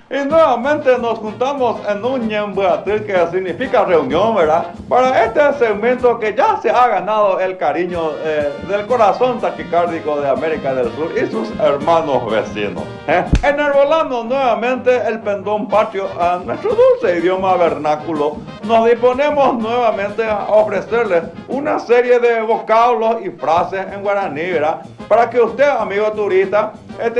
Y nuevamente nos juntamos en un ñembuatil, que significa reunión, ¿verdad? Para este segmento que ya se ha ganado el cariño del corazón taquicárdico de América del Sur y sus hermanos vecinos. Enarbolando nuevamente el pendón patrio a nuestro dulce idioma vernáculo, nos disponemos nuevamente a ofrecerles una serie de vocablos y frases en guaraní, ¿verdad? Para que usted, amigo turista,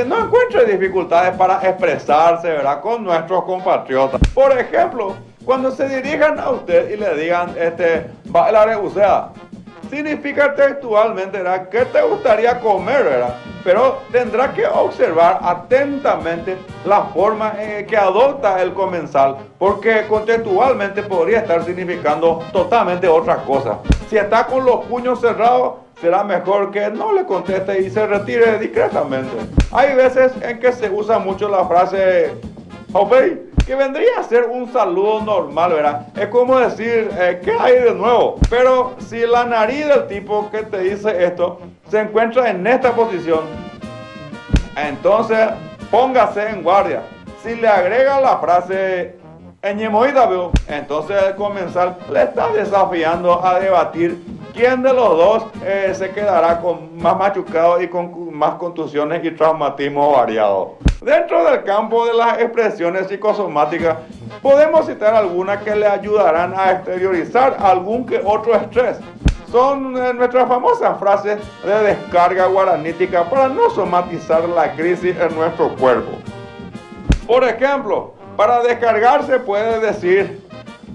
no encuentre dificultades para expresarse, ¿verdad?, con nuestros compatriotas. Por ejemplo, cuando se dirijan a usted y le digan, bailar, o sea, significa textualmente, ¿verdad?, qué te gustaría comer, ¿verdad? Pero tendrá que observar atentamente la forma que adopta el comensal, porque contextualmente podría estar significando totalmente otra cosa. Si está con los puños cerrados, será mejor que no le conteste y se retire discretamente. Hay veces en que se usa mucho la frase "Obey", que vendría a ser un saludo normal, ¿verdad? Es como decir, ¿qué hay de nuevo? Pero si la nariz del tipo que te dice esto se encuentra en esta posición, entonces póngase en guardia. Si le agrega la frase "Eñemoida, veo", entonces el comensal le está desafiando a debatir quién de los dos se quedará con más machucado y con más contusiones y traumatismo variados. Dentro del campo de las expresiones psicosomáticas, podemos citar algunas que le ayudarán a exteriorizar algún que otro estrés. Son nuestras famosas frases de descarga guaranítica para no somatizar la crisis en nuestro cuerpo. Por ejemplo, para descargarse puede decir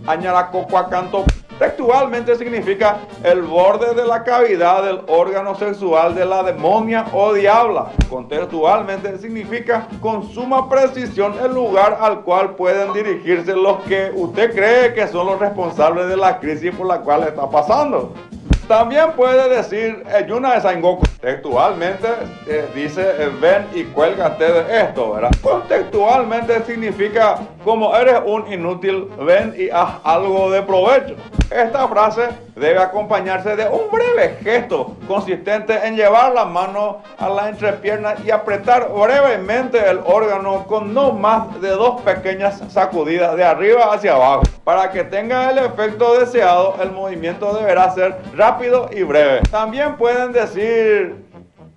"Añaracocuacanto". Textualmente significa el borde de la cavidad del órgano sexual de la demonia o diabla. Contextualmente significa con suma precisión el lugar al cual pueden dirigirse los que usted cree que son los responsables de la crisis por la cual está pasando. También puede decir "Yuna de Saingoku". Textualmente dice "ven y cuélgate de esto", ¿verdad? Contextualmente significa "como eres un inútil, ven y haz algo de provecho". Esta frase debe acompañarse de un breve gesto consistente en llevar la mano a la entrepierna y apretar brevemente el órgano con no más de 2 pequeñas sacudidas de arriba hacia abajo. Para que tenga el efecto deseado, el movimiento deberá ser rápido y breve. También pueden decir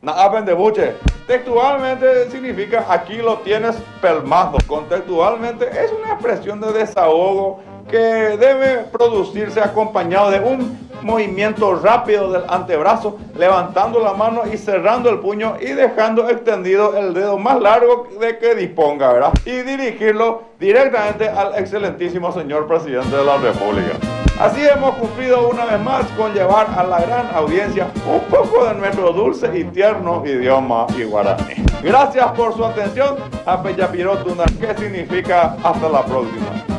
"Naapen de buche". Textualmente significa "aquí lo tienes pelmazo". Contextualmente es una expresión de desahogo que debe producirse acompañado de un movimiento rápido del antebrazo, levantando la mano y cerrando el puño y dejando extendido el dedo más largo de que disponga, ¿verdad? Y dirigirlo directamente al excelentísimo señor presidente de la República. Así hemos cumplido una vez más con llevar a la gran audiencia un poco de nuestro dulce y tierno idioma guaraní. Gracias por su atención. Apeyapirotuna, que significa hasta la próxima.